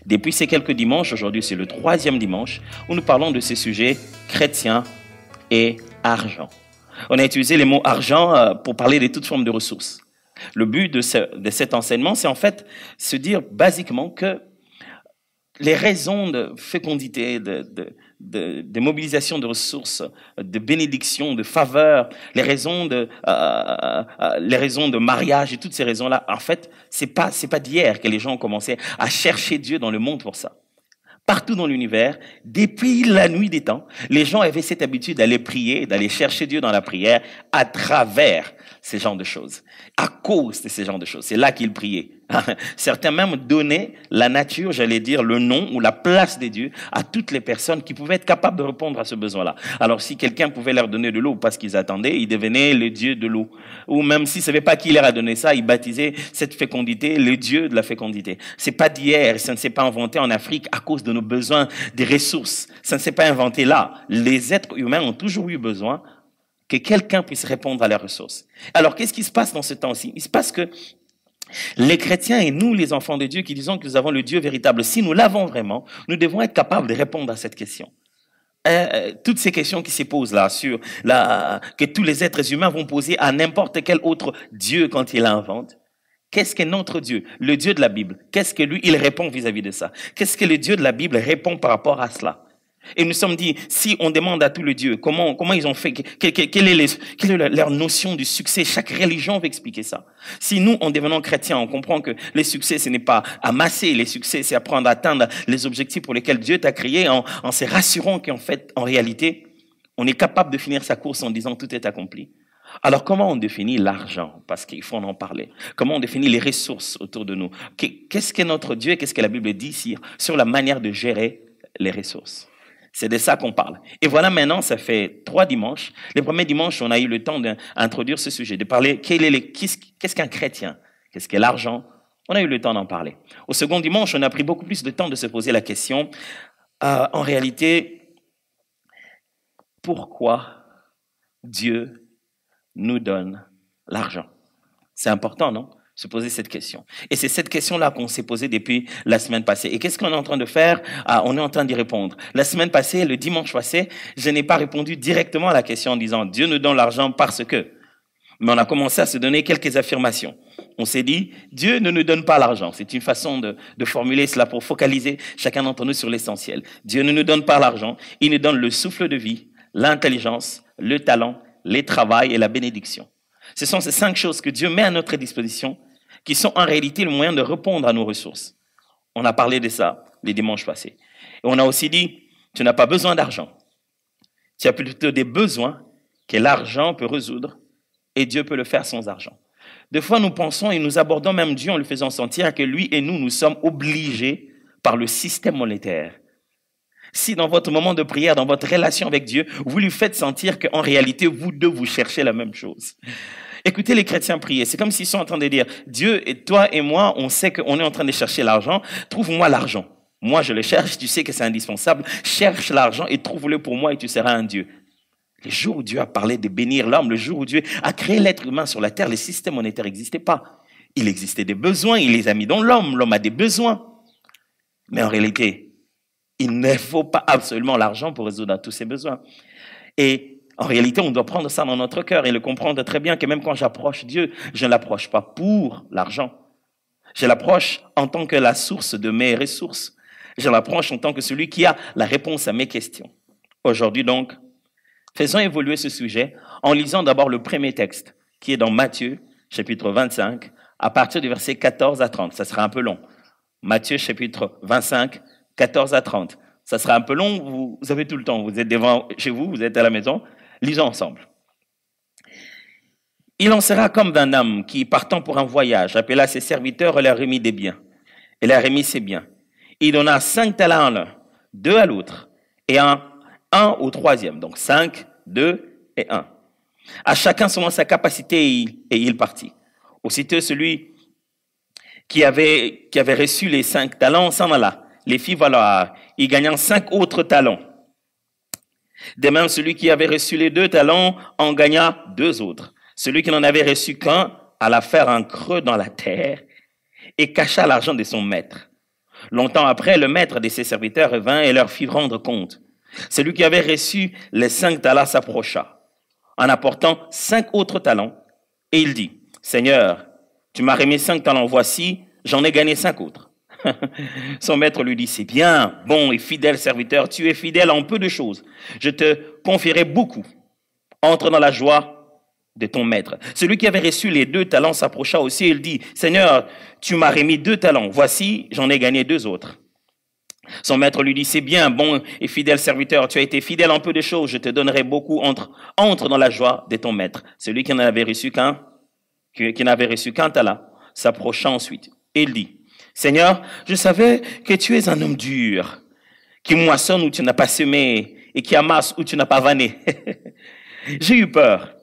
Depuis ces quelques dimanches, aujourd'hui c'est le 3e dimanche, où nous parlons de ces sujets chrétiens et argent. On a utilisé les mots argent pour parler de toute forme de ressources. Le but de cet enseignement, c'est en fait se dire basiquement que les raisons de fécondité, de mobilisation de ressources, de bénédiction, de faveur, les raisons de mariage et toutes ces raisons-là, en fait, c'est pas d'hier que les gens ont commencé à chercher Dieu dans le monde pour ça. Partout dans l'univers, depuis la nuit des temps, les gens avaient cette habitude d'aller prier, d'aller chercher Dieu dans la prière à travers ces genres de choses, à cause de ces genres de choses. C'est là qu'ils priaient. Certains même donnaient la nature, j'allais dire, le nom ou la place de Dieu à toutes les personnes qui pouvaient être capables de répondre à ce besoin-là. Alors si quelqu'un pouvait leur donner de l'eau parce qu'ils attendaient, il devenait le Dieu de l'eau. Ou même s'ils ne savaient pas qui leur a donné ça, ils baptisaient cette fécondité le Dieu de la fécondité. C'est pas d'hier, ça ne s'est pas inventé en Afrique à cause de nos besoins des ressources. Ça ne s'est pas inventé là. Les êtres humains ont toujours eu besoin que quelqu'un puisse répondre à leurs ressources. Alors qu'est-ce qui se passe dans ce temps-ci? Il se passe que les chrétiens et nous, les enfants de Dieu, qui disons que nous avons le Dieu véritable, si nous l'avons vraiment, nous devons être capables de répondre à cette question. Toutes ces questions qui se posent là, que tous les êtres humains vont poser à n'importe quel autre Dieu quand il l'invente. Qu'est-ce que notre Dieu, le Dieu de la Bible? Qu'est-ce que lui, il répond vis-à-vis de ça? Qu'est-ce que le Dieu de la Bible répond par rapport à cela? Et nous sommes dit, si on demande à tous les dieux, comment ils ont fait, quelle est leur notion du succès? Chaque religion va expliquer ça. Si nous, en devenant chrétiens, on comprend que les succès, ce n'est pas amasser, les succès, c'est apprendre à atteindre les objectifs pour lesquels Dieu t'a créé, en se rassurant qu'en fait, en réalité, on est capable de finir sa course en disant tout est accompli. Alors, comment on définit l'argent? Parce qu'il faut en parler. Comment on définit les ressources autour de nous? Qu'est-ce qu'est notre Dieu et qu'est-ce que la Bible dit sur la manière de gérer les ressources? C'est de ça qu'on parle. Et voilà, maintenant, ça fait 3 dimanches. Les premiers dimanches, on a eu le temps d'introduire ce sujet, de parler qu'est-ce qu'un chrétien? Qu'est-ce qu'est l'argent? On a eu le temps d'en parler. Au second dimanche, on a pris beaucoup plus de temps de se poser la question, en réalité, pourquoi Dieu nous donne l'argent? C'est important, non? Se poser cette question. Et c'est cette question-là qu'on s'est posée depuis la semaine passée. Et qu'est-ce qu'on est en train de faire? On est en train d'y répondre. La semaine passée, le dimanche passé, je n'ai pas répondu directement à la question en disant « Dieu nous donne l'argent parce que ». Mais on a commencé à se donner quelques affirmations. On s'est dit « Dieu ne nous donne pas l'argent ». C'est une façon de formuler cela pour focaliser chacun d'entre nous sur l'essentiel. Dieu ne nous donne pas l'argent, il nous donne le souffle de vie, l'intelligence, le talent, le travail et la bénédiction. Ce sont ces 5 choses que Dieu met à notre disposition qui sont en réalité le moyen de répondre à nos ressources. On a parlé de ça les dimanches passés. Et on a aussi dit, tu n'as pas besoin d'argent. Tu as plutôt des besoins que l'argent peut résoudre et Dieu peut le faire sans argent. Des fois, nous pensons et nous abordons même Dieu en lui faisant sentir que lui et nous sommes obligés par le système monétaire. Si dans votre moment de prière, dans votre relation avec Dieu, vous lui faites sentir qu'en réalité, vous deux, vous cherchez la même chose. Écoutez les chrétiens prier. C'est comme s'ils sont en train de dire, Dieu et toi et moi, on sait qu'on est en train de chercher l'argent. Trouve-moi l'argent. Moi, je le cherche. Tu sais que c'est indispensable. Cherche l'argent et trouve-le pour moi et tu seras un Dieu. Le jour où Dieu a parlé de bénir l'homme, le jour où Dieu a créé l'être humain sur la terre, le système monétaire n'existait pas. Il existait des besoins. Il les a mis dans l'homme. L'homme a des besoins. Mais en réalité, il ne faut pas absolument l'argent pour résoudre tous ses besoins. Et en réalité, on doit prendre ça dans notre cœur et le comprendre très bien que même quand j'approche Dieu, je ne l'approche pas pour l'argent. Je l'approche en tant que la source de mes ressources. Je l'approche en tant que celui qui a la réponse à mes questions. Aujourd'hui donc, faisons évoluer ce sujet en lisant d'abord le premier texte qui est dans Matthieu, chapitre 25, à partir du verset 14 à 30. Ça sera un peu long. Matthieu, chapitre 25, 14 à 30. Ça sera un peu long, vous avez tout le temps. Vous êtes devant chez vous, vous êtes à la maison. Lisons ensemble. Il en sera comme d'un homme qui, partant pour un voyage, appela ses serviteurs et leur remit des biens. Et leur remit ses biens. Il donna 5 talents à l'un, 2 à l'autre, et un au troisième. Donc 5, 2 et 1. À chacun selon sa capacité, et il partit. Aussitôt celui qui avait reçu les 5 talents s'en alla. Les fit valoir. Il gagna 5 autres talents. De même, celui qui avait reçu les 2 talents en gagna 2 autres. Celui qui n'en avait reçu qu'un alla faire un creux dans la terre et cacha l'argent de son maître. Longtemps après, le maître de ses serviteurs revint et leur fit rendre compte. Celui qui avait reçu les 5 talents s'approcha, en apportant 5 autres talents, et il dit, « Seigneur, tu m'as remis 5 talents, voici, j'en ai gagné 5 autres. » Son maître lui dit, « C'est bien, bon et fidèle serviteur, tu es fidèle en peu de choses. Je te confierai beaucoup. Entre dans la joie de ton maître. » Celui qui avait reçu les 2 talents s'approcha aussi et il dit, « Seigneur, tu m'as remis 2 talents, voici, j'en ai gagné 2 autres. » Son maître lui dit, « C'est bien, bon et fidèle serviteur, tu as été fidèle en peu de choses, je te donnerai beaucoup, entre dans la joie de ton maître. » Celui qui n'avait reçu qu'un talent s'approcha ensuite et il dit, « Seigneur, je savais que tu es un homme dur, qui moissonne où tu n'as pas semé et qui amasse où tu n'as pas vanné. J'ai eu peur.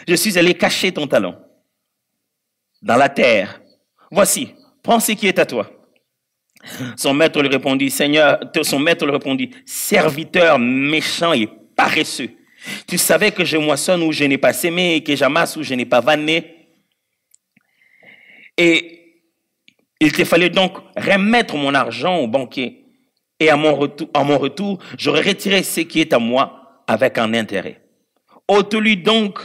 Je suis allé cacher ton talent dans la terre. Voici, prends ce qui est à toi. » Son maître lui répondit, serviteur méchant et paresseux. Tu savais que je moissonne où je n'ai pas semé et que j'amasse où je n'ai pas vanné. Et il te fallait donc remettre mon argent au banquier. Et à mon retour, j'aurais retiré ce qui est à moi avec un intérêt. Ôte-lui donc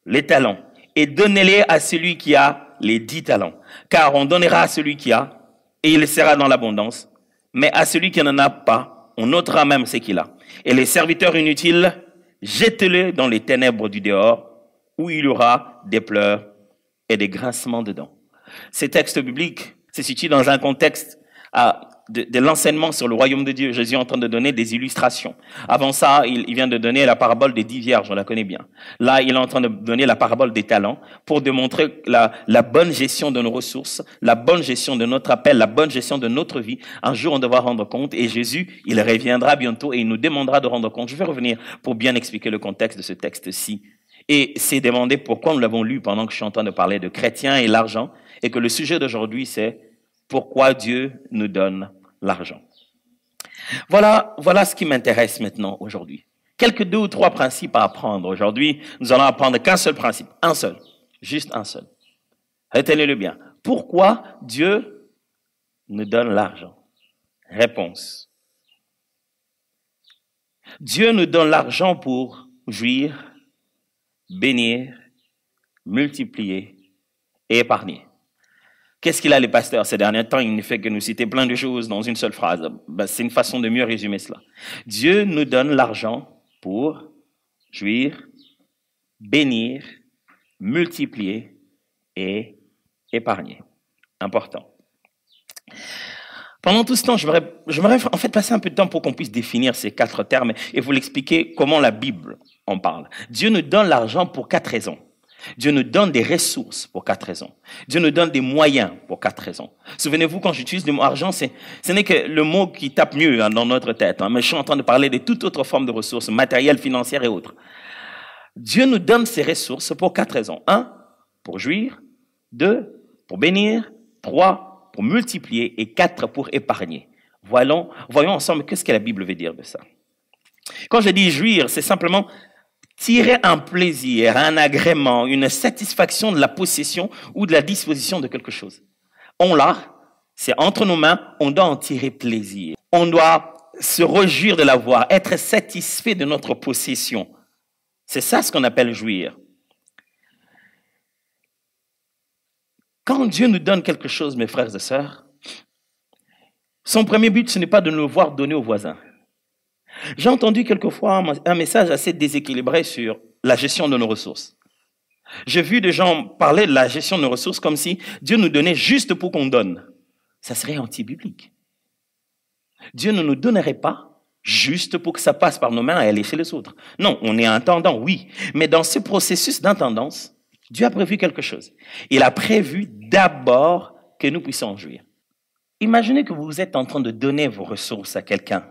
les talents et donnez-les à celui qui a les 10 talents. Car on donnera à celui qui a et il sera dans l'abondance. Mais à celui qui n'en a pas, on ôtera même ce qu'il a. Et les serviteurs inutiles, jetez-les dans les ténèbres du dehors, où il y aura des pleurs et des grincements de dents. Ces textes bibliques se situent dans un contexte de l'enseignement sur le royaume de Dieu. Jésus est en train de donner des illustrations. Avant ça, il vient de donner la parabole des 10 vierges, on la connaît bien. Là, il est en train de donner la parabole des talents pour démontrer la bonne gestion de nos ressources, la bonne gestion de notre appel, la bonne gestion de notre vie. Un jour, on devra rendre compte et Jésus, il reviendra bientôt et il nous demandera de rendre compte. Je vais revenir pour bien expliquer le contexte de ce texte-ci. Et c'est demandé pourquoi nous l'avons lu pendant que je suis en train de parler de chrétiens et l'argent et que le sujet d'aujourd'hui, c'est pourquoi Dieu nous donne l'argent. Voilà ce qui m'intéresse maintenant aujourd'hui. Quelques 2 ou 3 principes à apprendre. Aujourd'hui, nous allons apprendre qu'un seul principe, un seul, juste un seul. Retenez-le bien. Pourquoi Dieu nous donne l'argent? Réponse. Dieu nous donne l'argent pour jouir, bénir, multiplier et épargner. Qu'est-ce qu'il a, les pasteurs, ces derniers temps? Il ne fait que nous citer plein de choses dans une seule phrase. C'est une façon de mieux résumer cela. Dieu nous donne l'argent pour jouir, bénir, multiplier et épargner. Important. Pendant tout ce temps, j'aimerais en fait passer un peu de temps pour qu'on puisse définir ces 4 termes et vous l'expliquer comment la Bible en parle. Dieu nous donne l'argent pour 4 raisons. Dieu nous donne des ressources pour 4 raisons. Dieu nous donne des moyens pour 4 raisons. Souvenez-vous, quand j'utilise le mot argent, ce n'est que le mot qui tape mieux dans notre tête. Mais je suis en train de parler de toute autre forme de ressources, matérielles, financières et autres. Dieu nous donne ces ressources pour 4 raisons. 1, pour jouir. 2, pour bénir. 3, pour multiplier. Et 4, pour épargner. Voyons ensemble qu'est-ce que la Bible veut dire de ça. Quand je dis jouir, c'est simplement tirer un plaisir, un agrément, une satisfaction de la possession ou de la disposition de quelque chose. On l'a, c'est entre nos mains, on doit en tirer plaisir. On doit se réjouir de l'avoir, être satisfait de notre possession. C'est ça ce qu'on appelle jouir. Quand Dieu nous donne quelque chose, mes frères et sœurs, son premier but, ce n'est pas de nous voir donner aux voisins. J'ai entendu quelquefois un message assez déséquilibré sur la gestion de nos ressources. J'ai vu des gens parler de la gestion de nos ressources comme si Dieu nous donnait juste pour qu'on donne. Ça serait anti-biblique. Dieu ne nous donnerait pas juste pour que ça passe par nos mains et aller chez les autres. Non, on est intendant, oui. Mais dans ce processus d'intendance, Dieu a prévu quelque chose. Il a prévu d'abord que nous puissions en jouir. Imaginez que vous êtes en train de donner vos ressources à quelqu'un.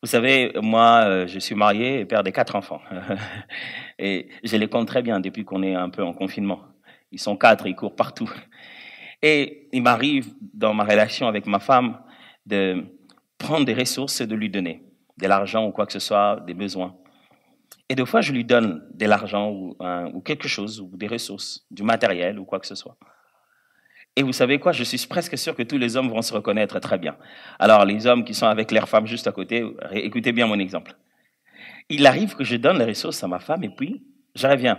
Vous savez, moi, je suis marié et père de 4 enfants. Et je les compte très bien depuis qu'on est un peu en confinement. Ils sont 4, ils courent partout. Et il m'arrive, dans ma relation avec ma femme, de prendre des ressources et de lui donner. De l'argent ou quoi que ce soit, des besoins. Et des fois, je lui donne de l'argent ou quelque chose, ou des ressources, du matériel ou quoi que ce soit. Et vous savez quoi? Je suis presque sûr que tous les hommes vont se reconnaître très bien. Alors, les hommes qui sont avec leurs femmes juste à côté, écoutez bien mon exemple. Il arrive que je donne les ressources à ma femme et puis je reviens.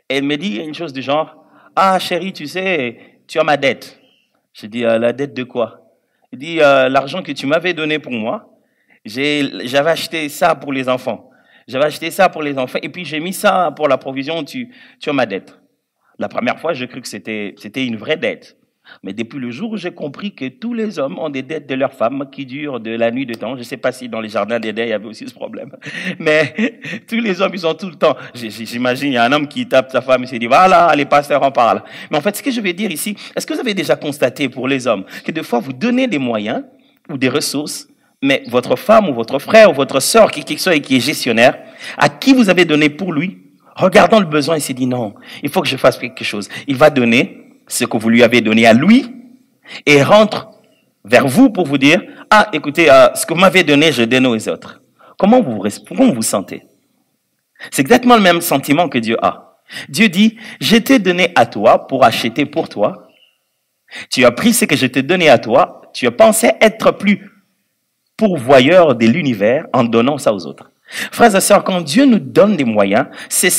Et elle me dit une chose du genre, « Ah, chérie, tu sais, tu as ma dette. » Je dis, « La dette de quoi ?» Il dit, « L'argent que tu m'avais donné pour moi, j'avais acheté ça pour les enfants. J'avais acheté ça pour les enfants et puis j'ai mis ça pour la provision, tu as ma dette. » La première fois, j'ai cru que c'était une vraie dette. Mais depuis le jour où j'ai compris que tous les hommes ont des dettes de leurs femmes qui durent de la nuit de temps, je ne sais pas si dans les jardins d'Éden, il y avait aussi ce problème, mais tous les hommes, ils ont tout le temps. J'imagine, il y a un homme qui tape sa femme et se dit, voilà, les pasteurs en parlent. Mais en fait, ce que je vais dire ici, est-ce que vous avez déjà constaté pour les hommes que des fois, vous donnez des moyens ou des ressources, mais votre femme ou votre frère ou votre sœur, qui que soit et qui est gestionnaire, à qui vous avez donné pour lui, regardant le besoin, il s'est dit, non, il faut que je fasse quelque chose. Il va donner ce que vous lui avez donné à lui et rentre vers vous pour vous dire, ah, écoutez, ce que vous m'avez donné, je donne aux autres. Comment vous vous sentez? C'est exactement le même sentiment que Dieu a. Dieu dit, je t'ai donné à toi pour acheter pour toi. Tu as pris ce que je t'ai donné à toi. Tu as pensé être plus pourvoyeur de l'univers en donnant ça aux autres. Frères et sœurs, quand Dieu nous donne des moyens, c'est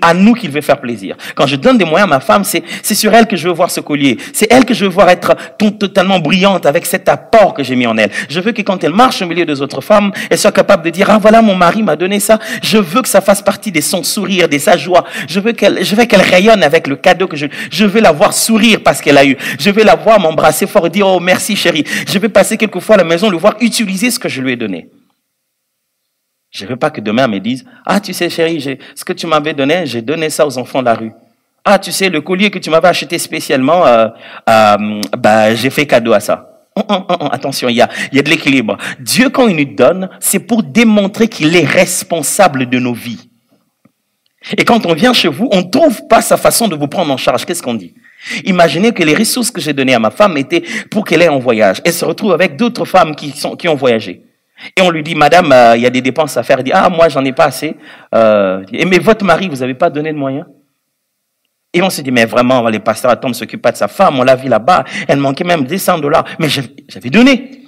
à nous qu'il veut faire plaisir. Quand je donne des moyens à ma femme, c'est sur elle que je veux voir ce collier. C'est elle que je veux voir être totalement brillante avec cet apport que j'ai mis en elle. Je veux que quand elle marche au milieu des autres femmes, elle soit capable de dire, ah voilà, mon mari m'a donné ça. Je veux que ça fasse partie de son sourire, de sa joie. Je veux qu'elle rayonne avec le cadeau que je veux la voir sourire parce qu'elle a eu. Je veux la voir m'embrasser fort et dire, oh merci chérie. Je vais passer quelquefois à la maison, le voir utiliser ce que je lui ai donné. Je ne veux pas que demain elle me dise, ah tu sais chérie, ce que tu m'avais donné, j'ai donné ça aux enfants de la rue. Ah tu sais, le collier que tu m'avais acheté spécialement, j'ai fait cadeau à ça. Attention, il y a de l'équilibre. Dieu quand il nous donne, c'est pour démontrer qu'il est responsable de nos vies. Et quand on vient chez vous, on ne trouve pas sa façon de vous prendre en charge. Qu'est-ce qu'on dit? Imaginez que les ressources que j'ai données à ma femme étaient pour qu'elle aille en voyage. Elle se retrouve avec d'autres femmes qui ont voyagé. Et on lui dit, madame, il y a des dépenses à faire. Elle dit, ah, moi, j'en ai pas assez. Mais votre mari, vous n'avez pas donné de moyens? Et on se dit, mais vraiment, les pasteurs attendent, ne s'occupent pas de sa femme. On l'a vu là-bas. Elle manquait même des $100. Mais j'avais donné.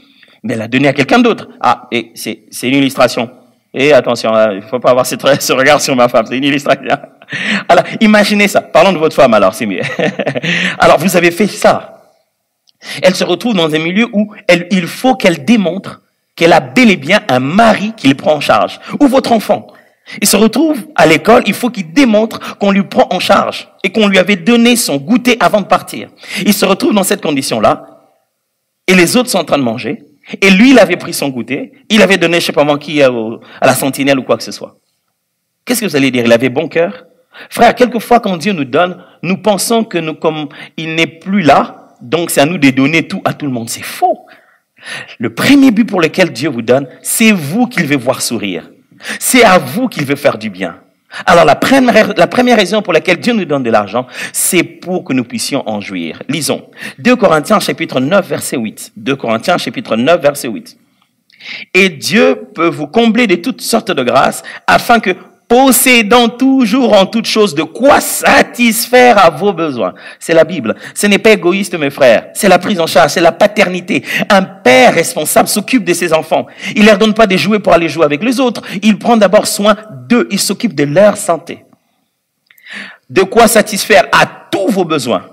Mais elle a donné à quelqu'un d'autre. Ah, et c'est une illustration. Et attention, il ne faut pas avoir ce regard sur ma femme. C'est une illustration. Alors, imaginez ça. Parlons de votre femme, alors, c'est mieux. Alors, vous avez fait ça. Elle se retrouve dans un milieu où il faut qu'elle démontre qu'elle a bel et bien un mari qui le prend en charge. Ou votre enfant. Il se retrouve à l'école, il faut qu'il démontre qu'on lui prend en charge et qu'on lui avait donné son goûter avant de partir. Il se retrouve dans cette condition-là et les autres sont en train de manger et lui, il avait pris son goûter, il avait donné, je sais pas moi qui, à la sentinelle ou quoi que ce soit. Qu'est-ce que vous allez dire? Il avait bon cœur? Frère, quelquefois quand Dieu nous donne, nous pensons que comme il n'est plus là, donc c'est à nous de donner tout à tout le monde. C'est faux. Le premier but pour lequel Dieu vous donne, c'est vous qu'il veut voir sourire. C'est à vous qu'il veut faire du bien. Alors la première raison pour laquelle Dieu nous donne de l'argent, c'est pour que nous puissions en jouir. Lisons. 2 Corinthiens chapitre 9 verset 8. 2 Corinthiens chapitre 9 verset 8. Et Dieu peut vous combler de toutes sortes de grâces afin que possédant toujours en toutes choses de quoi satisfaire à vos besoins. C'est la Bible. Ce n'est pas égoïste, mes frères. C'est la prise en charge, c'est la paternité. Un père responsable s'occupe de ses enfants. Il leur donne pas des jouets pour aller jouer avec les autres. Il prend d'abord soin d'eux. Il s'occupe de leur santé. De quoi satisfaire à tous vos besoins.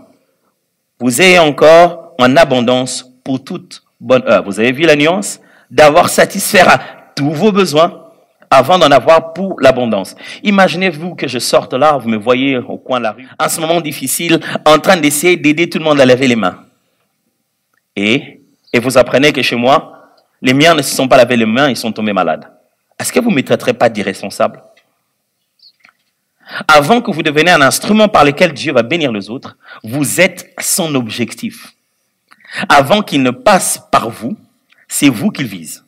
Vous ayez encore en abondance pour toute bonne œuvre. Vous avez vu la nuance? D'avoir satisfaire à tous vos besoins avant d'en avoir pour l'abondance. Imaginez-vous que je sorte là, vous me voyez au coin de la rue, en ce moment difficile, en train d'essayer d'aider tout le monde à laver les mains. Et vous apprenez que chez moi, les miens ne se sont pas lavés les mains, ils sont tombés malades. Est-ce que vous ne me traiterez pas d'irresponsable? Avant que vous deveniez un instrument par lequel Dieu va bénir les autres, vous êtes son objectif. Avant qu'il ne passe par vous, c'est vous qu'il vise.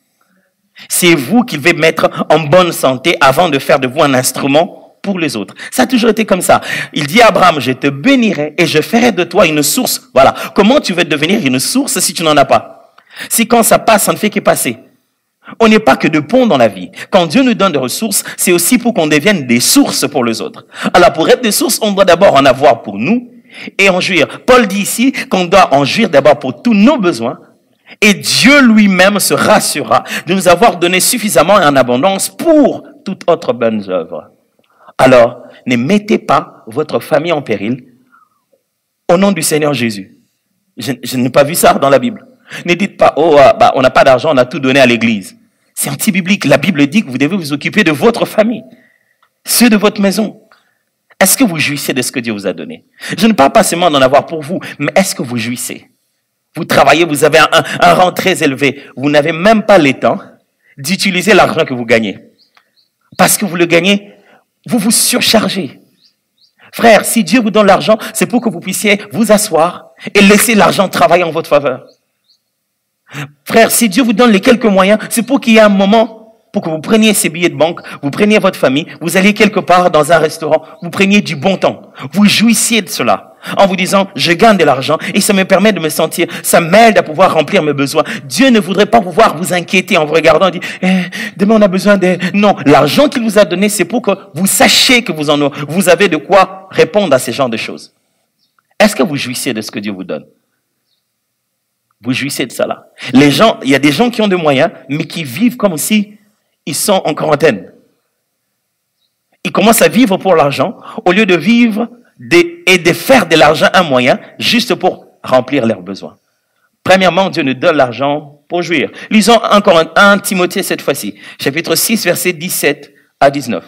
C'est vous qui devez mettre en bonne santé avant de faire de vous un instrument pour les autres. Ça a toujours été comme ça. Il dit à Abraham, je te bénirai et je ferai de toi une source. Voilà. Comment tu veux devenir une source si tu n'en as pas? Si quand ça passe, ça ne fait que passer. On n'est pas que de pont dans la vie. Quand Dieu nous donne des ressources, c'est aussi pour qu'on devienne des sources pour les autres. Alors pour être des sources, on doit d'abord en avoir pour nous et en jouir. Paul dit ici qu'on doit en jouir d'abord pour tous nos besoins, et Dieu lui-même se rassurera de nous avoir donné suffisamment et en abondance pour toute autre bonne œuvre. Alors, ne mettez pas votre famille en péril au nom du Seigneur Jésus. Je n'ai pas vu ça dans la Bible. Ne dites pas, on n'a pas d'argent, on a tout donné à l'église. C'est anti-biblique. La Bible dit que vous devez vous occuper de votre famille, ceux de votre maison. Est-ce que vous jouissez de ce que Dieu vous a donné? Je ne parle pas seulement d'en avoir pour vous, mais est-ce que vous jouissez? Vous travaillez, vous avez un rang très élevé. Vous n'avez même pas le temps d'utiliser l'argent que vous gagnez. Parce que vous le gagnez, vous vous surchargez. Frère, si Dieu vous donne l'argent, c'est pour que vous puissiez vous asseoir et laisser l'argent travailler en votre faveur. Frère, si Dieu vous donne les quelques moyens, c'est pour qu'il y ait un moment pour que vous preniez ces billets de banque, vous preniez votre famille, vous alliez quelque part dans un restaurant, vous preniez du bon temps. Vous jouissiez de cela en vous disant, je gagne de l'argent et ça me permet de me sentir, ça m'aide à pouvoir remplir mes besoins. Dieu ne voudrait pas vous voir vous inquiéter en vous regardant et dire, demain on a besoin de... Non, l'argent qu'il vous a donné, c'est pour que vous sachiez que vous avez de quoi répondre à ces genres de choses. Est-ce que vous jouissez de ce que Dieu vous donne? Vous jouissez de ça là. Les gens, il y a des gens qui ont des moyens, mais qui vivent comme si ils sont en quarantaine. Ils commencent à vivre pour l'argent au lieu de vivre et de faire de l'argent un moyen juste pour remplir leurs besoins. Premièrement, Dieu nous donne l'argent pour jouir. Lisons encore 1 Timothée cette fois-ci, chapitre 6, versets 17 à 19.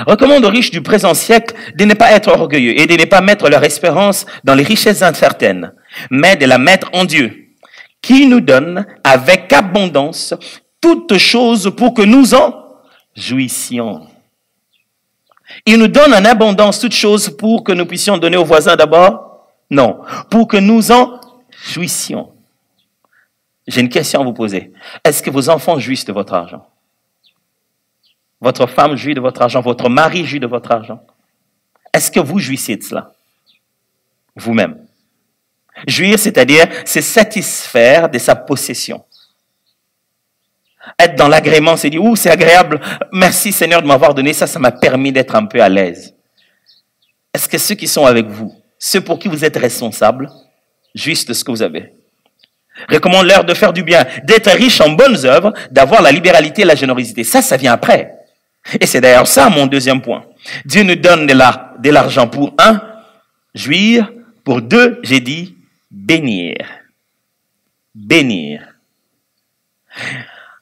Recommande aux riches du présent siècle de ne pas être orgueilleux et de ne pas mettre leur espérance dans les richesses incertaines, mais de la mettre en Dieu, qui nous donne avec abondance toutes choses pour que nous en jouissions. Il nous donne en abondance toutes choses pour que nous puissions donner aux voisins d'abord? Non, pour que nous en jouissions. J'ai une question à vous poser. Est-ce que vos enfants jouissent de votre argent? Votre femme jouit de votre argent? Votre mari jouit de votre argent? Est-ce que vous jouissez de cela? Vous-même. Jouir, c'est-à-dire se satisfaire de sa possession. Être dans l'agrément, c'est dire, c'est agréable, merci Seigneur de m'avoir donné ça, ça m'a permis d'être un peu à l'aise. Est-ce que ceux qui sont avec vous, ceux pour qui vous êtes responsables, jouissent de ce que vous avez? Recommande-leur de faire du bien, d'être riche en bonnes œuvres, d'avoir la libéralité et la générosité. Ça vient après. Et c'est d'ailleurs ça mon deuxième point. Dieu nous donne de l'argent pour un, jouir, pour deux, j'ai dit, bénir. Bénir.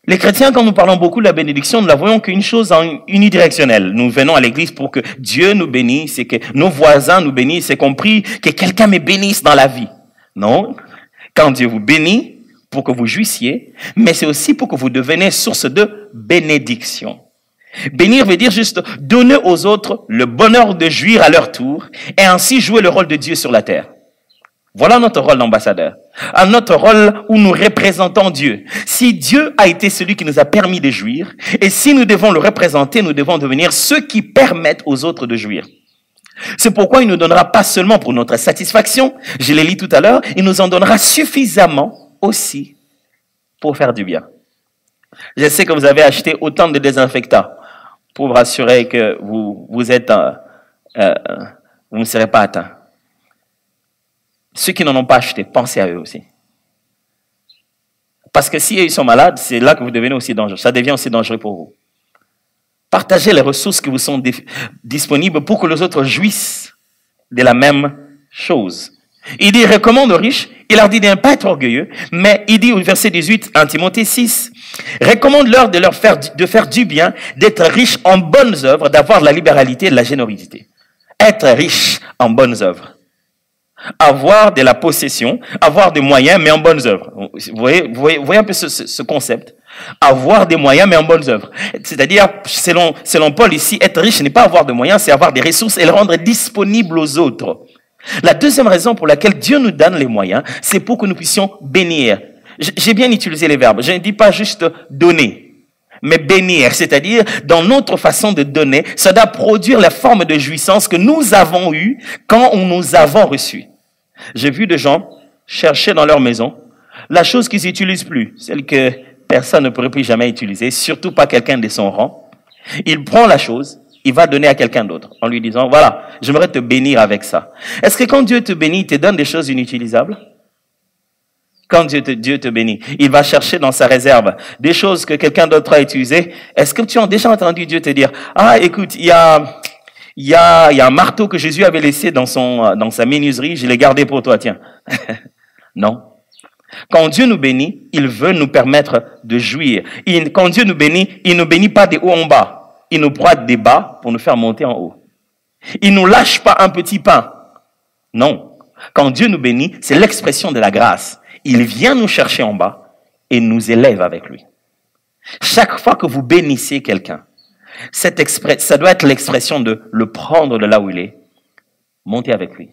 Les chrétiens, quand nous parlons beaucoup de la bénédiction, nous la voyons qu'une chose unidirectionnelle. Nous venons à l'église pour que Dieu nous bénisse et que nos voisins nous bénissent, c'est compris que quelqu'un me bénisse dans la vie. Non. Quand Dieu vous bénit, pour que vous jouissiez, mais c'est aussi pour que vous deveniez source de bénédiction. Bénir veut dire juste donner aux autres le bonheur de jouir à leur tour et ainsi jouer le rôle de Dieu sur la terre. Voilà notre rôle d'ambassadeur. Notre rôle où nous représentons Dieu. Si Dieu a été celui qui nous a permis de jouir, et si nous devons le représenter, nous devons devenir ceux qui permettent aux autres de jouir. C'est pourquoi il ne nous donnera pas seulement pour notre satisfaction, je l'ai lu tout à l'heure, il nous en donnera suffisamment aussi pour faire du bien. Je sais que vous avez acheté autant de désinfectants pour vous assurer que vous ne serez pas atteints. Ceux qui n'en ont pas acheté, pensez à eux aussi. Parce que si ils sont malades, c'est là que vous devenez aussi dangereux. Ça devient aussi dangereux pour vous. Partagez les ressources qui vous sont disponibles pour que les autres jouissent de la même chose. Il dit, recommande aux riches, il leur dit de ne pas être orgueilleux, mais il dit au verset 18, en Timothée 6, recommande-leur de faire du bien, d'être riches en bonnes œuvres, d'avoir la libéralité et la générosité. Être riche en bonnes œuvres. Avoir de la possession, avoir des moyens, mais en bonnes œuvres. Vous voyez un peu ce concept. Avoir des moyens, mais en bonnes œuvres. C'est-à-dire, selon Paul ici, être riche n'est pas avoir de moyens, c'est avoir des ressources et les rendre disponibles aux autres. La deuxième raison pour laquelle Dieu nous donne les moyens, c'est pour que nous puissions bénir. J'ai bien utilisé les verbes. Je ne dis pas juste donner, mais bénir. C'est-à-dire, dans notre façon de donner, ça doit produire la forme de jouissance que nous avons eue quand nous avons reçu. J'ai vu des gens chercher dans leur maison la chose qu'ils n'utilisent plus, celle que personne ne pourrait plus jamais utiliser, surtout pas quelqu'un de son rang. Il prend la chose, il va donner à quelqu'un d'autre en lui disant, voilà, j'aimerais te bénir avec ça. Est-ce que quand Dieu te bénit, il te donne des choses inutilisables? Quand Dieu te bénit, il va chercher dans sa réserve des choses que quelqu'un d'autre a utilisées. Est-ce que tu as déjà entendu Dieu te dire, ah, écoute, il y a un marteau que Jésus avait laissé dans sa menuiserie, je l'ai gardé pour toi, tiens. Non. Quand Dieu nous bénit, il veut nous permettre de jouir. Quand Dieu nous bénit, il ne nous bénit pas des hauts en bas. Il nous broie des bas pour nous faire monter en haut. Il ne nous lâche pas un petit pain. Non. Quand Dieu nous bénit, c'est l'expression de la grâce. Il vient nous chercher en bas et nous élève avec lui. Chaque fois que vous bénissez quelqu'un, ça doit être l'expression de le prendre de là où il est, monter avec lui.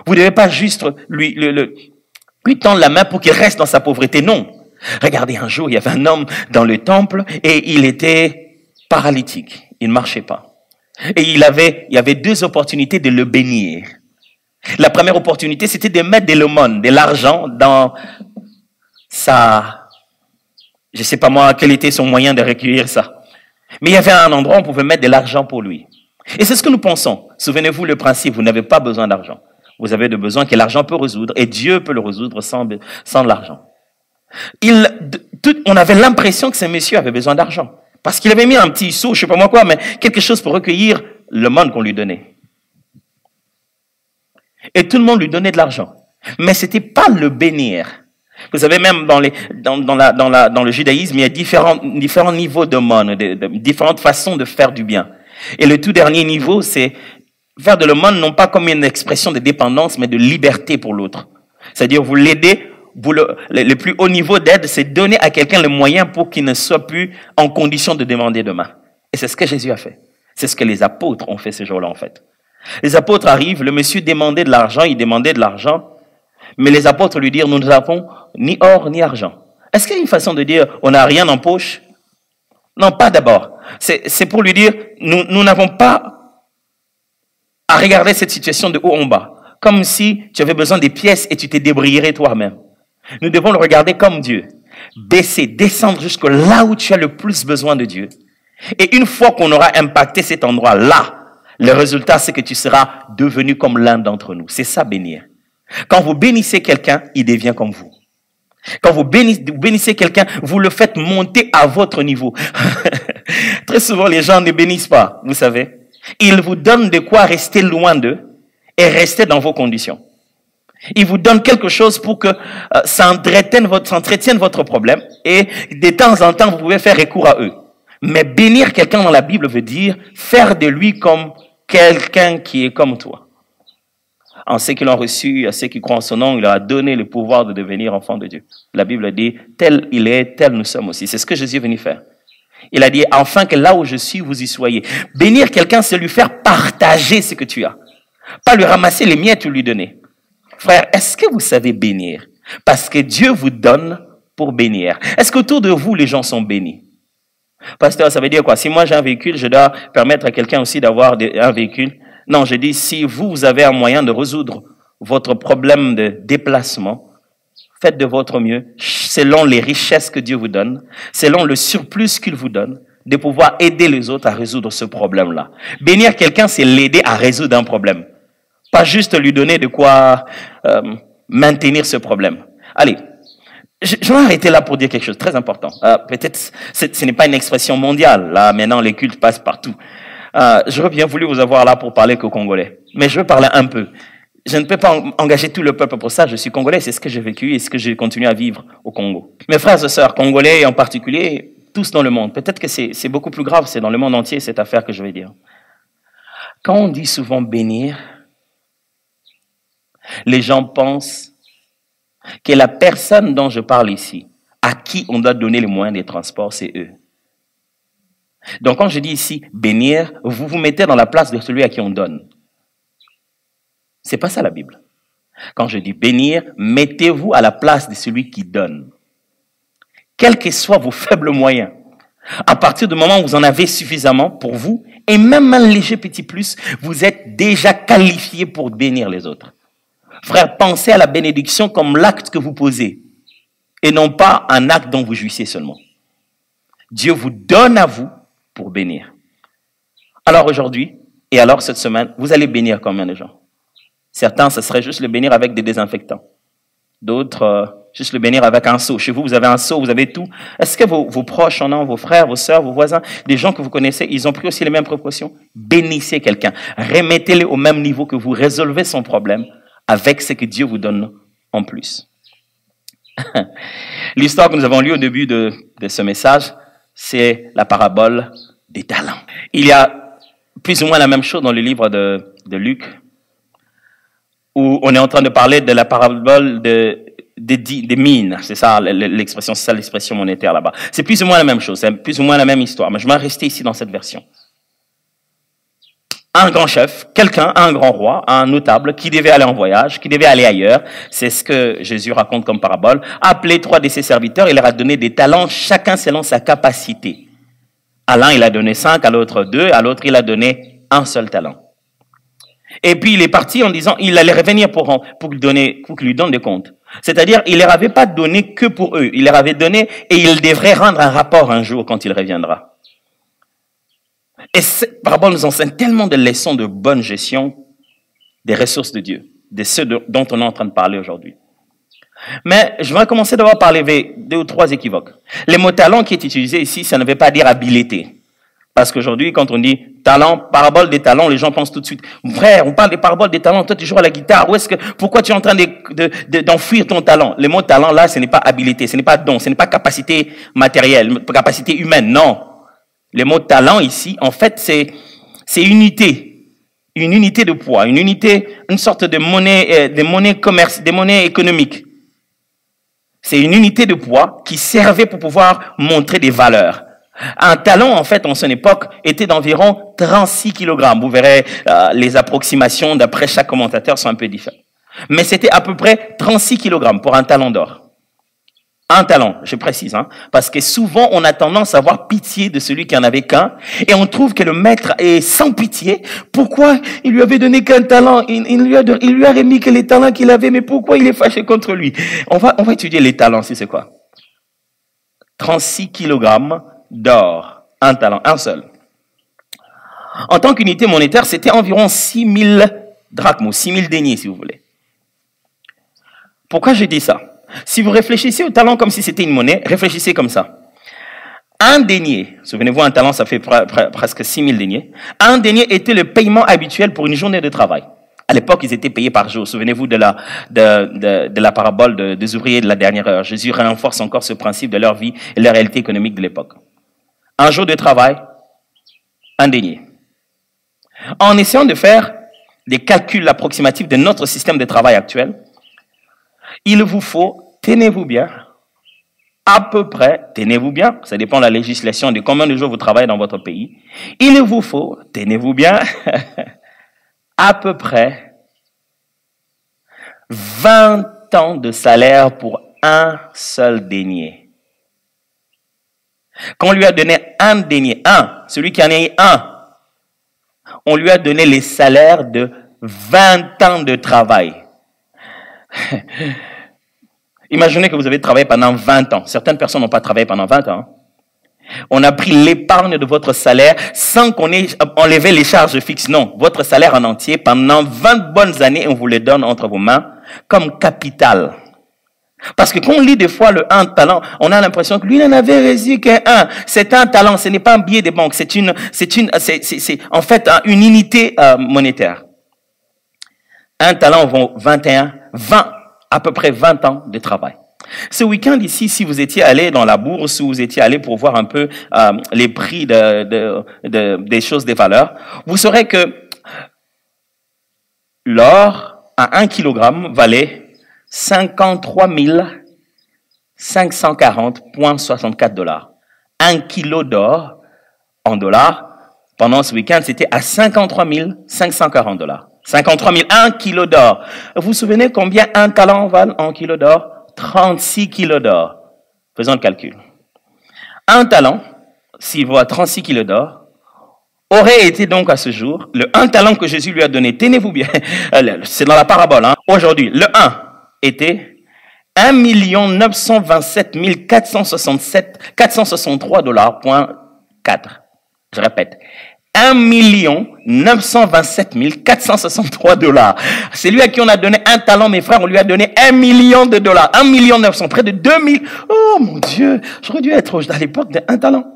Vous ne devez pas juste lui tendre la main pour qu'il reste dans sa pauvreté. Non. Regardez, un jour, il y avait un homme dans le temple et il était paralytique. Il ne marchait pas. Et il y avait deux opportunités de le bénir. La première opportunité, c'était de mettre de l'aumône, de l'argent dans je ne sais pas moi quel était son moyen de recueillir ça. Mais il y avait un endroit où on pouvait mettre de l'argent pour lui. Et c'est ce que nous pensons. Souvenez-vous le principe, vous n'avez pas besoin d'argent. Vous avez de besoin que l'argent peut résoudre et Dieu peut le résoudre sans l'argent. On avait l'impression que ce monsieur avait besoin d'argent. Parce qu'il avait mis un petit seau, je ne sais pas moi quoi, mais quelque chose pour recueillir le monde qu'on lui donnait. Et tout le monde lui donnait de l'argent. Mais c'était pas le bénir. Vous savez, même dans le judaïsme, il y a différents niveaux de monde, différentes façons de faire du bien. Et le tout dernier niveau, c'est faire de l'aumône non pas comme une expression de dépendance, mais de liberté pour l'autre. C'est-à-dire, vous l'aidez, le plus haut niveau d'aide, c'est donner à quelqu'un le moyen pour qu'il ne soit plus en condition de demander demain. Et c'est ce que Jésus a fait. C'est ce que les apôtres ont fait ce jour-là, en fait. Les apôtres arrivent, le monsieur demandait de l'argent, il demandait de l'argent, mais les apôtres lui dirent, nous n'avons ni or ni argent. Est-ce qu'il y a une façon de dire, on n'a rien en poche? Non, pas d'abord. C'est pour lui dire, nous n'avons pas à regarder cette situation de haut en bas, comme si tu avais besoin des pièces et tu t'es débrouillé toi-même. Nous devons le regarder comme Dieu. Baisser, descendre jusque là où tu as le plus besoin de Dieu. Et une fois qu'on aura impacté cet endroit-là, le résultat, c'est que tu seras devenu comme l'un d'entre nous. C'est ça, bénir. Quand vous bénissez quelqu'un, il devient comme vous. Quand vous bénissez quelqu'un, vous le faites monter à votre niveau. Très souvent, les gens ne bénissent pas, vous savez. Ils vous donnent de quoi rester loin d'eux et rester dans vos conditions. Ils vous donnent quelque chose pour que ça entretienne votre problème et de temps en temps, vous pouvez faire recours à eux. Mais bénir quelqu'un dans la Bible veut dire faire de lui comme quelqu'un qui est comme toi. En ceux qui l'ont reçu, à ceux qui croient en son nom, il leur a donné le pouvoir de devenir enfants de Dieu. La Bible dit, tel il est, tel nous sommes aussi. C'est ce que Jésus est venu faire. Il a dit, afin que là où je suis, vous y soyez. Bénir quelqu'un, c'est lui faire partager ce que tu as. Pas lui ramasser les miettes ou lui donner. Frère, est-ce que vous savez bénir? Parce que Dieu vous donne pour bénir. Est-ce qu'autour de vous, les gens sont bénis? Pasteur, ça veut dire quoi? Si moi j'ai un véhicule, je dois permettre à quelqu'un aussi d'avoir un véhicule. Non, je dis, si vous avez un moyen de résoudre votre problème de déplacement, faites de votre mieux, selon les richesses que Dieu vous donne, selon le surplus qu'il vous donne, de pouvoir aider les autres à résoudre ce problème-là. Bénir quelqu'un, c'est l'aider à résoudre un problème. Pas juste lui donner de quoi maintenir ce problème. Allez. Je vais arrêter là pour dire quelque chose de très important. Peut-être ce n'est pas une expression mondiale. Là, maintenant, les cultes passent partout. J'aurais bien voulu vous avoir là pour parler qu'aux Congolais. Mais je veux parler un peu. Je ne peux pas engager tout le peuple pour ça. Je suis Congolais, c'est ce que j'ai vécu et ce que j'ai continué à vivre au Congo. Mes frères et sœurs, Congolais en particulier, tous dans le monde. Peut-être que c'est beaucoup plus grave, c'est dans le monde entier cette affaire que je vais dire. Quand on dit souvent bénir, les gens pensent que la personne dont je parle ici, à qui on doit donner les moyens de transport, c'est eux. Donc quand je dis ici bénir, vous vous mettez dans la place de celui à qui on donne. C'est pas ça la Bible. Quand je dis bénir, mettez-vous à la place de celui qui donne. Quels que soient vos faibles moyens, à partir du moment où vous en avez suffisamment pour vous, et même un léger petit plus, vous êtes déjà qualifié pour bénir les autres. Frère, pensez à la bénédiction comme l'acte que vous posez et non pas un acte dont vous jouissez seulement. Dieu vous donne à vous pour bénir. Alors aujourd'hui, et alors cette semaine, vous allez bénir combien de gens? Certains, ce serait juste le bénir avec des désinfectants. D'autres, juste le bénir avec un seau. Chez vous, vous avez un seau, vous avez tout. Est-ce que vos proches en ont, vos frères, vos sœurs, vos voisins, des gens que vous connaissez, ils ont pris aussi les mêmes précautions? Bénissez quelqu'un. Remettez-le au même niveau que vous résolvez son problème avec ce que Dieu vous donne en plus. L'histoire que nous avons lue au début de ce message, c'est la parabole des talents. Il y a plus ou moins la même chose dans le livre de Luc, où on est en train de parler de la parabole des mines. C'est ça l'expression, c'est ça l'expression monétaire là-bas. C'est plus ou moins la même chose, c'est plus ou moins la même histoire, mais je vais rester ici dans cette version. Un grand chef, quelqu'un, un grand roi, un notable qui devait aller en voyage, qui devait aller ailleurs, c'est ce que Jésus raconte comme parabole, a appelé 3 de ses serviteurs, il leur a donné des talents, chacun selon sa capacité. À l'un, il a donné 5, à l'autre 2, à l'autre, il a donné un seul talent. Et puis, il est parti en disant, il allait revenir pour lui donne des comptes. C'est-à-dire, il leur avait pas donné que pour eux, il leur avait donné et il devrait rendre un rapport un jour quand il reviendra. Et cette parabole nous enseigne tellement de leçons de bonne gestion des ressources de Dieu, de ceux dont on est en train de parler aujourd'hui. Mais je vais commencer d'abord par lever 2 ou 3 équivoques. Le mot talent qui est utilisé ici, ça ne veut pas dire habileté. Parce qu'aujourd'hui, quand on dit talent, parabole des talents, les gens pensent tout de suite, frère, on parle des paraboles des talents, toi tu joues à la guitare, pourquoi tu es en train d'enfuir ton talent? Le mot talent là, ce n'est pas habileté, ce n'est pas don, ce n'est pas capacité matérielle, capacité humaine, non. Le mot talent ici, en fait, c'est unité. Une unité de poids, une unité, une sorte de monnaie commerce, des monnaies économiques. C'est une unité de poids qui servait pour pouvoir montrer des valeurs. Un talent, en fait, en son époque, était d'environ 36 kg. Vous verrez, les approximations d'après chaque commentateur sont un peu différentes. Mais c'était à peu près 36 kg pour un talent d'or. Un talent, je précise, parce que souvent on a tendance à avoir pitié de celui qui en avait qu'un, et on trouve que le maître est sans pitié. Pourquoi il lui avait donné qu'un talent? Il lui a remis que les talents qu'il avait, mais pourquoi il est fâché contre lui? On va étudier les talents, c'est quoi? 36 kg d'or, un talent, un seul. En tant qu'unité monétaire, c'était environ 6000 drachmes, 6000 deniers si vous voulez. Pourquoi j'ai dit ça? Si vous réfléchissez au talent comme si c'était une monnaie, réfléchissez comme ça. Un denier, souvenez-vous, un talent, ça fait presque 6000 deniers. Un denier était le paiement habituel pour une journée de travail. À l'époque, ils étaient payés par jour. Souvenez-vous de la parabole des ouvriers de la dernière heure. Jésus renforce encore ce principe de leur vie et de la réalité économique de l'époque. Un jour de travail, un denier. En essayant de faire des calculs approximatifs de notre système de travail actuel, il vous faut, tenez-vous bien, à peu près, tenez-vous bien, ça dépend de la législation de combien de jours vous travaillez dans votre pays, il vous faut, tenez-vous bien, à peu près 20 ans de salaire pour un seul denier. Quand on lui a donné un denier, celui qui en a eu un, on lui a donné les salaires de 20 ans de travail. Imaginez que vous avez travaillé pendant 20 ans. Certaines personnes n'ont pas travaillé pendant 20 ans. On a pris l'épargne de votre salaire sans qu'on ait enlevé les charges fixes. Non, votre salaire en entier, pendant 20 bonnes années, on vous le donne entre vos mains comme capital. Parce que quand on lit des fois le un talent, on a l'impression que lui n'en avait reçu qu'un. C'est un talent, ce n'est pas un billet de banque, c'est en fait une unité monétaire. Un talent vaut 20, à peu près 20 ans de travail. Ce week-end ici, si vous étiez allé dans la bourse, ou vous étiez allé pour voir un peu les prix des choses, des valeurs, vous saurez que l'or à 1 kg valait 53 540,64 $. 1 kilo d'or en dollars, pendant ce week-end, c'était à 53 540 $. 53 000, 1 kilo d'or. Vous vous souvenez combien un talent vale en kilo d'or? 36 kilos d'or. Faisons le calcul. Un talent, s'il vaut à 36 kilos d'or, aurait été donc à ce jour, le un talent que Jésus lui a donné, tenez-vous bien, c'est dans la parabole, aujourd'hui, le 1 était 1 927 463 $. Je répète, 1 927 463 $. C'est lui à qui on a donné un talent, mes frères, on lui a donné 1 million de dollars. 1 900 000, près de 2000. Oh mon Dieu, j'aurais dû être à l'époque d'un talent.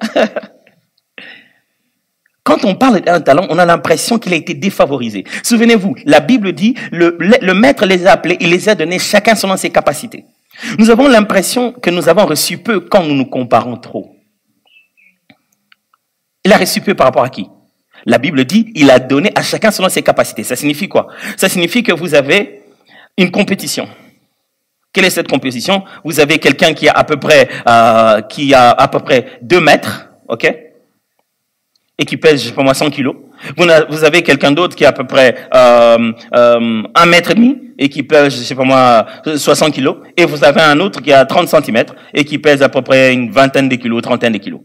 Quand on parle d'un talent, on a l'impression qu'il a été défavorisé. Souvenez-vous, la Bible dit, le maître les a appelés, il les a donnés chacun selon ses capacités. Nous avons l'impression que nous avons reçu peu quand nous nous comparons trop. Il a reçu peu par rapport à qui? La Bible dit, il a donné à chacun selon ses capacités. Ça signifie quoi? Ça signifie que vous avez une compétition. Quelle est cette compétition? Vous avez quelqu'un qui a à peu près 2 mètres, ok? Et qui pèse, je sais pas moi, 100 kilos. Vous avez quelqu'un d'autre qui a à peu près 1 mètre et demi et qui pèse, je sais pas moi, 60 kilos. Et vous avez un autre qui a 30 centimètres et qui pèse à peu près une vingtaine de kilos, trentaine de kilos.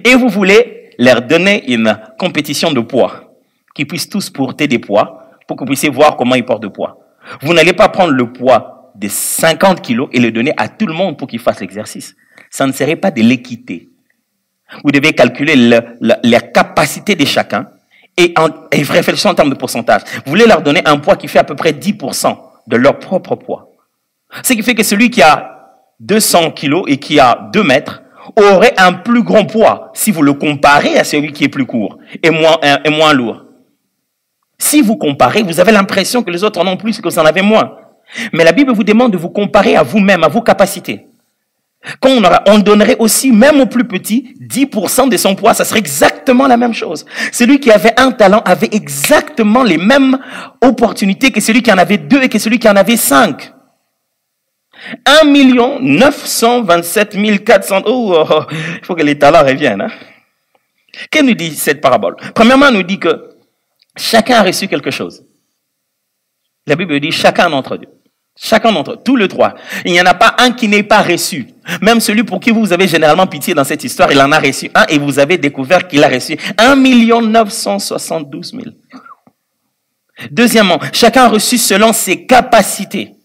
Et vous voulez leur donner une compétition de poids, qu'ils puissent tous porter des poids pour que vous puissiez voir comment ils portent de poids. Vous n'allez pas prendre le poids de 50 kilos et le donner à tout le monde pour qu'ils fassent l'exercice. Ça ne serait pas de l'équité. Vous devez calculer la capacité de chacun et réfléchir en termes de pourcentage. Vous voulez leur donner un poids qui fait à peu près 10% de leur propre poids. Ce qui fait que celui qui a 200 kilos et qui a 2 mètres aurait un plus grand poids si vous le comparez à celui qui est plus court et moins lourd. Si vous comparez, vous avez l'impression que les autres en ont plus et que vous en avez moins. Mais la Bible vous demande de vous comparer à vous-même, à vos capacités. Quand on donnerait aussi, même au plus petit, 10% de son poids, ça serait exactement la même chose. Celui qui avait un talent avait exactement les mêmes opportunités que celui qui en avait 2 et que celui qui en avait 5. 1 927 400. Il faut que les talents reviennent. Hein? Qu'est-ce que nous dit cette parabole? Premièrement, elle nous dit que chacun a reçu quelque chose. La Bible dit chacun d'entre eux. Chacun d'entre eux, tous les 3. Il n'y en a pas un qui n'ait pas reçu. Même celui pour qui vous avez généralement pitié dans cette histoire, il en a reçu un et vous avez découvert qu'il a reçu 1 972 000. Deuxièmement, chacun a reçu selon ses capacités.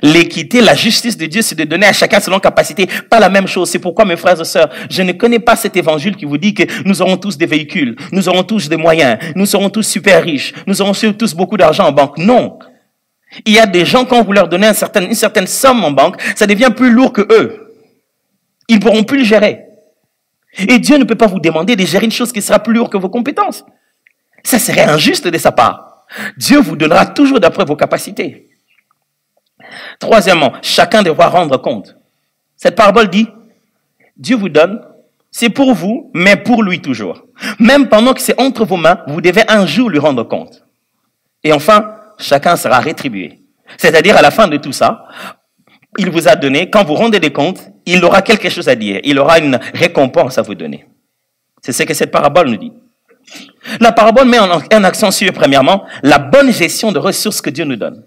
L'équité, la justice de Dieu, c'est de donner à chacun selon capacité, pas la même chose. C'est pourquoi, mes frères et sœurs, je ne connais pas cet évangile qui vous dit que nous aurons tous des véhicules, nous aurons tous des moyens, nous serons tous super riches, nous aurons tous beaucoup d'argent en banque. Non. Il y a des gens, quand vous leur donnez une certaine somme en banque, ça devient plus lourd que eux. Ils ne pourront plus le gérer. Et Dieu ne peut pas vous demander de gérer une chose qui sera plus lourde que vos compétences. Ça serait injuste de sa part. Dieu vous donnera toujours d'après vos capacités. Troisièmement, chacun devra rendre compte. Cette parabole dit, Dieu vous donne, c'est pour vous, mais pour lui toujours. Même pendant que c'est entre vos mains, vous devez un jour lui rendre compte. Et enfin, chacun sera rétribué. C'est-à-dire, à la fin de tout ça, il vous a donné, quand vous rendez des comptes, il aura quelque chose à dire. Il aura une récompense à vous donner. C'est ce que cette parabole nous dit. La parabole met un accent sur, premièrement, la bonne gestion de ressources que Dieu nous donne.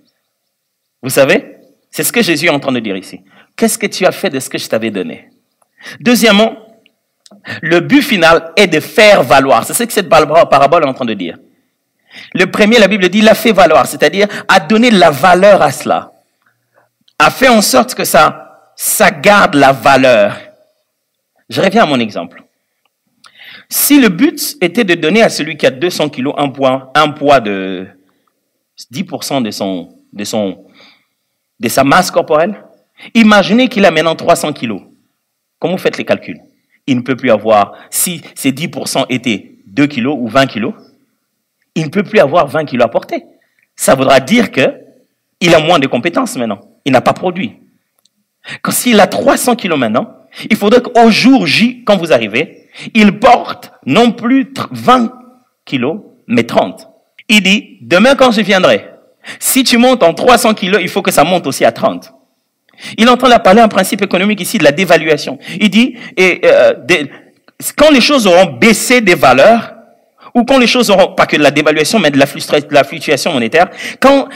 Vous savez, c'est ce que Jésus est en train de dire ici. Qu'est-ce que tu as fait de ce que je t'avais donné? Deuxièmement, le but final est de faire valoir. C'est ce que cette parabole est en train de dire. Le premier, la Bible dit, l'a fait valoir, c'est-à-dire a donné la valeur à cela, a fait en sorte que ça garde la valeur. Je reviens à mon exemple. Si le but était de donner à celui qui a 200 kilos un poids de 10% de sa masse corporelle, imaginez qu'il a maintenant 300 kilos. Comment vous faites les calculs? Il ne peut plus avoir, si ces 10% étaient 2 kilos ou 20 kilos, il ne peut plus avoir 20 kilos à porter. Ça voudra dire qu'il a moins de compétences maintenant. Il n'a pas produit. S'il a 300 kilos maintenant, il faudrait qu'au jour J, quand vous arrivez, il porte non plus 20 kilos, mais 30. Il dit, demain quand je viendrai, si tu montes en 300 kilos, il faut que ça monte aussi à 30. Il est en train de parler un principe économique ici de la dévaluation. Il dit, quand les choses auront baissé des valeurs, ou quand les choses auront, pas que de la dévaluation, mais de la fluctuation monétaire, quand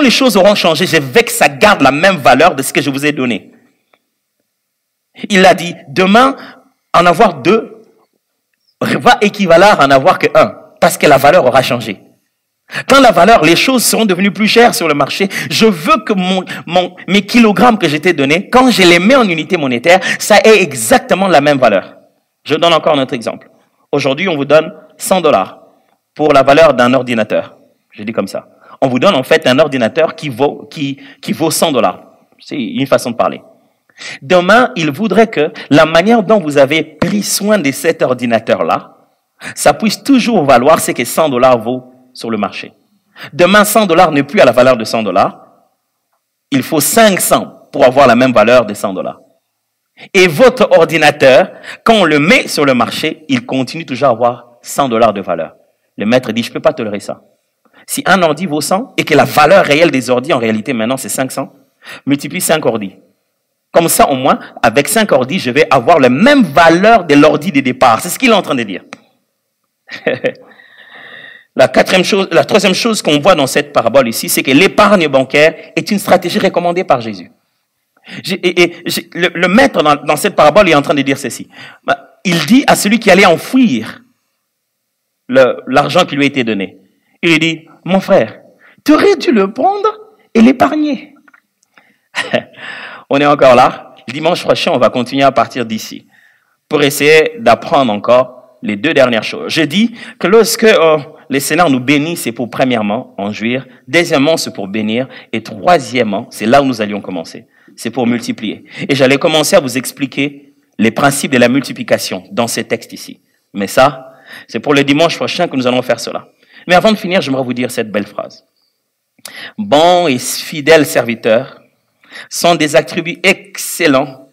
les choses auront changé, je veux que ça garde la même valeur de ce que je vous ai donné. Il a dit, demain, en avoir 2 va équivaler à en avoir que 1, parce que la valeur aura changé. Quand les choses seront devenues plus chères sur le marché, je veux que mes kilogrammes que je t'ai donnés, quand je les mets en unité monétaire, ça ait exactement la même valeur. Je donne encore un autre exemple. Aujourd'hui, on vous donne 100 $ pour la valeur d'un ordinateur. Je dis comme ça. On vous donne en fait un ordinateur qui vaut 100 $. C'est une façon de parler. Demain, il voudrait que la manière dont vous avez pris soin de cet ordinateur-là, ça puisse toujours valoir ce que 100 $ vaut sur le marché. Demain, 100 $ n'est plus à la valeur de 100 $. Il faut 500 pour avoir la même valeur de 100 $. Et votre ordinateur, quand on le met sur le marché, il continue toujours à avoir 100 $ de valeur. Le maître dit, je ne peux pas tolérer ça. Si un ordi vaut 100 et que la valeur réelle des ordis, en réalité, maintenant, c'est 500, multiplie 5 ordis. Comme ça, au moins, avec 5 ordis, je vais avoir la même valeur de l'ordi de départ. C'est ce qu'il est en train de dire. La troisième chose qu'on voit dans cette parabole ici, c'est que l'épargne bancaire est une stratégie recommandée par Jésus. Le maître dans cette parabole est en train de dire ceci. Il dit à celui qui allait enfouir l'argent qui lui a été donné. Il lui dit, mon frère, tu aurais dû le prendre et l'épargner. On est encore là. Dimanche prochain, on va continuer à partir d'ici pour essayer d'apprendre encore les 2 dernières choses. Je dis que lorsque le Seigneur nous bénit, c'est pour premièrement en jouir. Deuxièmement, c'est pour bénir. Et troisièmement, c'est là où nous allions commencer. C'est pour multiplier. Et j'allais commencer à vous expliquer les principes de la multiplication dans ces textes ici. Mais ça, c'est pour le dimanche prochain que nous allons faire cela. Mais avant de finir, j'aimerais vous dire cette belle phrase. Bons et fidèles serviteurs sont des attributs excellents,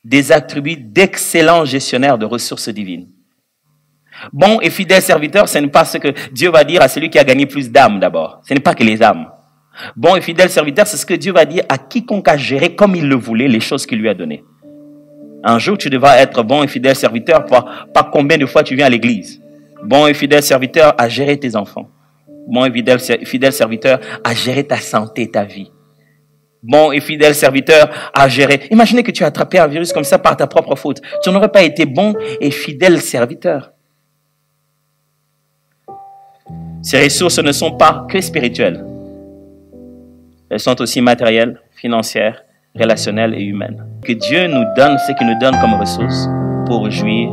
des attributs d'excellents gestionnaires de ressources divines. Bon et fidèle serviteur, ce n'est pas ce que Dieu va dire à celui qui a gagné plus d'âmes d'abord. Ce n'est pas que les âmes. Bon et fidèle serviteur, c'est ce que Dieu va dire à quiconque a géré comme il le voulait les choses qu'il lui a données. Un jour, tu devras être bon et fidèle serviteur par combien de fois tu viens à l'église. Bon et fidèle serviteur à gérer tes enfants. Bon et fidèle serviteur à gérer ta santé, ta vie. Bon et fidèle serviteur à gérer. Imaginez que tu as attrapé un virus comme ça par ta propre faute. Tu n'aurais pas été bon et fidèle serviteur. Ces ressources ne sont pas que spirituelles. Elles sont aussi matérielles, financières, relationnelles et humaines. Que Dieu nous donne ce qu'il nous donne comme ressources pour jouir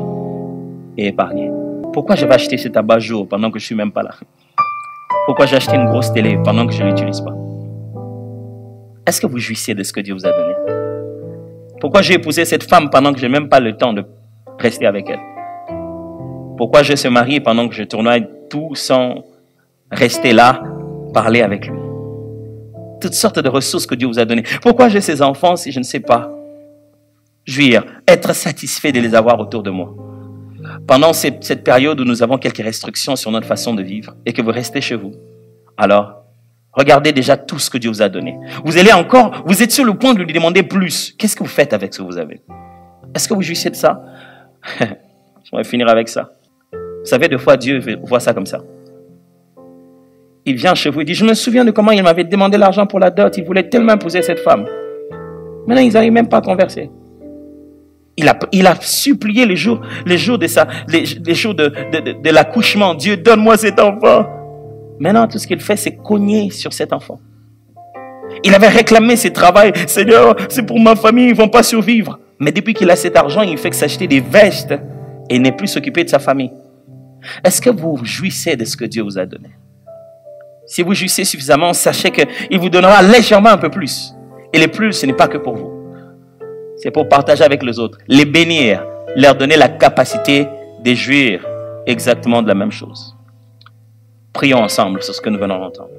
et épargner. Pourquoi je vais acheter cet abat-jour pendant que je ne suis même pas là? Pourquoi j'ai acheté une grosse télé pendant que je ne l'utilise pas? Est-ce que vous jouissez de ce que Dieu vous a donné? Pourquoi j'ai épousé cette femme pendant que je n'ai même pas le temps de rester avec elle? Pourquoi je suis marié pendant que je tournoie tout sans rester là, parler avec lui? Toutes sortes de ressources que Dieu vous a données. Pourquoi j'ai ces enfants si je ne sais pas jouir, être satisfait de les avoir autour de moi? Pendant cette période où nous avons quelques restrictions sur notre façon de vivre et que vous restez chez vous, alors regardez déjà tout ce que Dieu vous a donné. Vous êtes sur le point de lui demander plus. Qu'est-ce que vous faites avec ce que vous avez? Est-ce que vous jouissez de ça? Je vais finir avec ça. Vous savez, des fois, Dieu voit ça comme ça. Il vient chez vous et dit, je me souviens de comment il m'avait demandé l'argent pour la dot. Il voulait tellement épouser cette femme. Maintenant, ils n'arrivent même pas à converser. Il a supplié les jours de l'accouchement. Dieu, donne-moi cet enfant. Maintenant, tout ce qu'il fait, c'est cogner sur cet enfant. Il avait réclamé ses travaux. Seigneur, c'est pour ma famille, ils ne vont pas survivre. Mais depuis qu'il a cet argent, il fait que s'acheter des vestes et n'est plus s'occuper de sa famille. Est-ce que vous jouissez de ce que Dieu vous a donné? Si vous jouissez suffisamment, sachez qu'il vous donnera légèrement un peu plus. Et le plus, ce n'est pas que pour vous. C'est pour partager avec les autres, les bénir, leur donner la capacité de jouir exactement de la même chose. Prions ensemble sur ce que nous venons d'entendre.